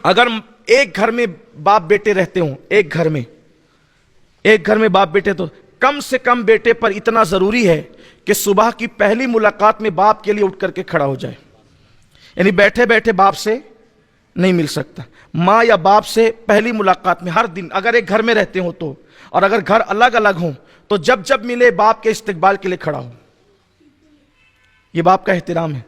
اگر ایک گھر میں باپ بیٹے رہتے ہوں، ایک گھر میں باپ بیٹے، تو کم سے کم بیٹے پر اتنا ضروری ہے کہ صبح کی پہلی ملاقات میں باپ کے لیے اٹھ کر کے کھڑا ہو جائے، یعنی بیٹھے بیٹھے باپ سے نہیں مل سکتا، ماں یا باپ سے پہلی ملاقات میں ہر دن، اگر ایک گھر میں رہتے ہوں تو، اور اگر گھر الگ الگ ہوں تو جب جب ملے باپ کے استقبال کے لیے کھڑا ہو. یہ باپ کا احترام ہے.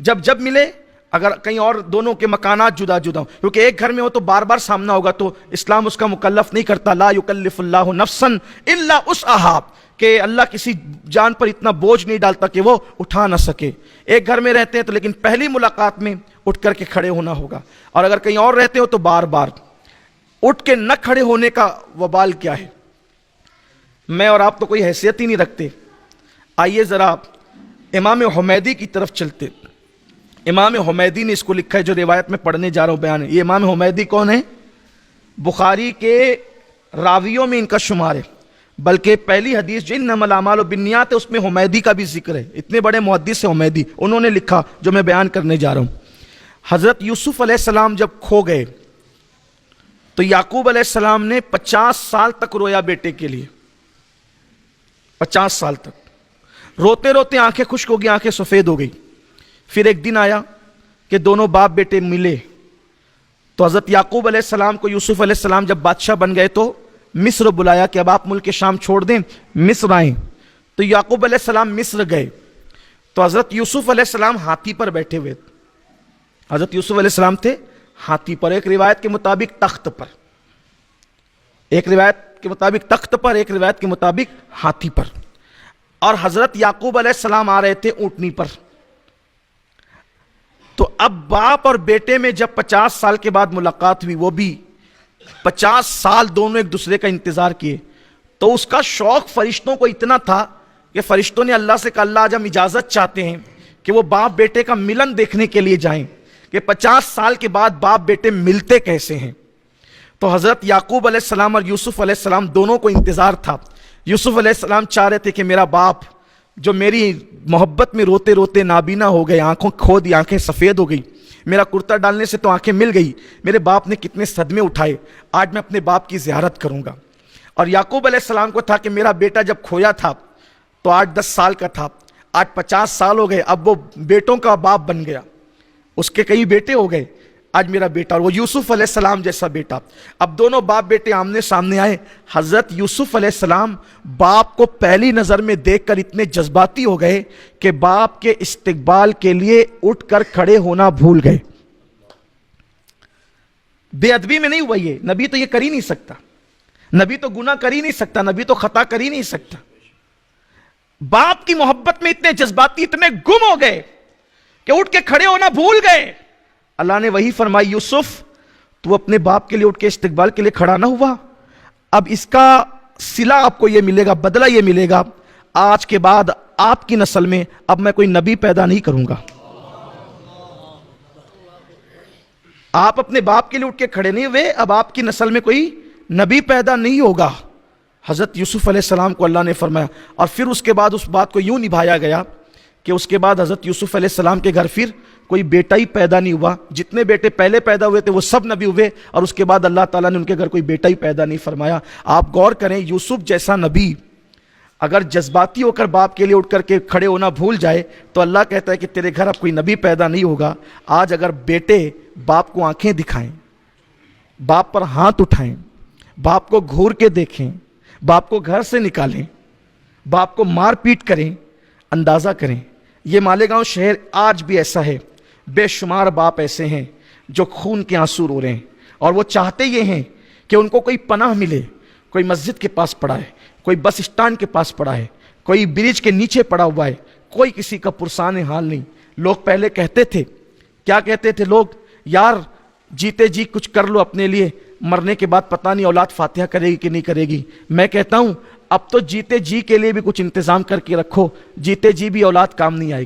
جب جب ملے، اگر کہیں اور دونوں کے مکانات جدا جدا ہوں، کیونکہ ایک گھر میں ہو تو بار بار سامنا ہوگا، تو اسلام اس کا مکلف نہیں کرتا. لا یکلف اللہ نفسا الا وسعہا، کہ اللہ کسی جان پر اتنا بوجھ نہیں ڈالتا کہ وہ اٹھا نہ سکے. ایک گھر میں رہتے ہیں تو لیکن پہلی ملاقات میں اٹھ کر کے کھڑے ہونا ہوگا، اور اگر کہیں اور رہتے ہو تو بار بار. اٹھ کے نہ کھڑے ہونے کا وبال کیا ہے؟ میں اور آپ تو کوئی حیثیت ہی نہیں رکھتے. آئیے ذرا امام حمیدی کی طرف چلتے. امام حمیدی نے اس کو لکھا ہے جو روایت میں پڑھنے جا رہا ہوں بیان ہے. یہ امام حمیدی کون ہے؟ بخاری کے راویوں میں ان کا شمار ہے، بلکہ پہلی حدیث جو انما الاعمال بالنیات ہے اس میں حمیدی کا بھی ذکر ہے. اتنے بڑے محدث ہیں حمیدی، انہوں نے لکھا جو میں بیان کرنے جا رہا ہوں. حضرت یوسف علیہ السلام جب کھو گئے تو یعقوب علیہ السلام نے 50 سال تک رویا بیٹے کے لیے. 50 سال تک روتے روتے آنکھیں خشک ہو گئی، آنکھیں سفید ہو گئی. پھر ایک دن آیا کہ دونوں باپ بیٹے ملے، تو حضرت یعقوب علیہ السلام کو یوسف علیہ السلام جب بادشاہ بن گئے تو مصر بلایا کہ اب آپ ملک شام چھوڑ دیں، مصر آئیں. تو یعقوب علیہ السلام مصر گئے تو حضرت یوسف علیہ السلام ہاتھی پر بیٹھے ہوئے. حضرت یوسف علیہ السلام تھے ہاتھی پر، ایک روایت کے مطابق تخت پر، ایک روایت کے مطابق تخت پر، ایک روایت کے مطابق ہاتھی پر، اور حضرت یعقوب علیہ السلام آ رہے تھے اونٹنی پر. تو اب باپ اور بیٹے میں جب 50 سال کے بعد ملاقات ہوئی، وہ بھی 50 سال دونوں ایک دوسرے کا انتظار کیے، تو اس کا شوق فرشتوں کو اتنا تھا کہ فرشتوں نے اللہ سے کہا اللہ آج ہم اجازت چاہتے ہیں کہ وہ باپ بیٹے کا ملن دیکھنے کے لیے جائیں کہ 50 سال کے بعد باپ بیٹے ملتے کیسے ہیں. تو حضرت یعقوب علیہ السلام اور یوسف علیہ السلام دونوں کو انتظار تھا. یوسف علیہ السلام چاہ رہے تھے کہ میرا باپ جو میری محبت میں روتے روتے نابینا ہو گئے، آنکھوں کھو دی، آنکھیں سفید ہو گئی، میرا کرتا ڈالنے سے تو آنکھیں مل گئی، میرے باپ نے کتنے صدمے اٹھائے، آج میں اپنے باپ کی زیارت کروں گا. اور یعقوب علیہ السلام کو تھا کہ میرا بیٹا جب کھویا تھا تو 8-10 سال کا تھا، آج 50 سال ہو گئے، اب وہ بیٹوں کا باپ بن گیا، اس کے کئی بیٹے ہو گئے، آج میرا بیٹا، اور وہ یوسف علیہ السلام جیسا بیٹا. اب دونوں باپ بیٹے آمنے سامنے آئے. حضرت یوسف علیہ السلام باپ کو پہلی نظر میں دیکھ کر اتنے جذباتی ہو گئے کہ باپ کے استقبال کے لیے اٹھ کر کھڑے ہونا بھول گئے. بے ادبی میں نہیں ہوا یہ، نبی تو یہ کر ہی نہیں سکتا، نبی تو گناہ کر ہی نہیں سکتا، نبی تو خطا کر ہی نہیں سکتا. باپ کی محبت میں اتنے جذباتی، اتنے گم ہو گئے کہ اٹھ کے کھڑے ہونا بھول گئے. اللہ نے وہی فرمائی یوسف تو اپنے باپ کے لیے اٹھ کے استقبال کے لیے کھڑا نہ ہوا، اب اس کا صلہ آپ کو یہ ملے گا، بدلہ یہ ملے گا، آج کے بعد آپ کی نسل میں اب میں کوئی نبی پیدا نہیں کروں گا. آپ اپنے باپ کے لیے اٹھ کے کھڑے نہیں ہوئے، اب آپ کی نسل میں کوئی نبی پیدا نہیں ہوگا. حضرت یوسف علیہ السلام کو اللہ نے فرمایا. اور پھر اس کے بعد اس بات کو یوں نبھایا گیا کہ اس کے بعد حضرت یوسف علیہ السلام کے گھر پھر کوئی بیٹا ہی پیدا نہیں ہوا. جتنے بیٹے پہلے پیدا ہوئے تھے وہ سب نبی ہوئے، اور اس کے بعد اللہ تعالیٰ نے ان کے گھر کوئی بیٹا ہی پیدا نہیں فرمایا. آپ غور کریں، یوسف جیسا نبی اگر جذباتی ہو کر باپ کے لیے اٹھ کر کے کھڑے ہونا بھول جائے تو اللہ کہتا ہے کہ تیرے گھر اب کوئی نبی پیدا نہیں ہوگا. آج اگر بیٹے باپ کو آنکھیں دکھائیں، باپ پر ہاتھ اٹھائیں، باپ کو گھور کے دیکھیں، باپ کو گھر سے نکالیں، باپ کو مار پیٹ کریں، اندازہ کریں. یہ مالیگاؤں شہر آج بھی ایسا ہے، بے شمار باپ ایسے ہیں جو خون کے آنسو رو رہے ہیں، اور وہ چاہتے یہ ہیں کہ ان کو کوئی پناہ ملے. کوئی مسجد کے پاس پڑا ہے، کوئی بس اسٹینڈ کے پاس پڑا ہے، کوئی برج کے نیچے پڑا ہوا ہے، کوئی کسی کا پرسان حال نہیں. لوگ پہلے کہتے تھے، کیا کہتے تھے لوگ؟ یار جیتے جی کچھ کر لو اپنے لیے، مرنے کے بعد پتہ نہیں اولاد فاتحہ کرے گی کہ نہیں کرے گی. میں کہتا ہوں اب تو جیتے جی کے لیے بھی کچھ انتظام کر کے رکھو، جیتے جی بھی اولاد کام نہیں آئے گی.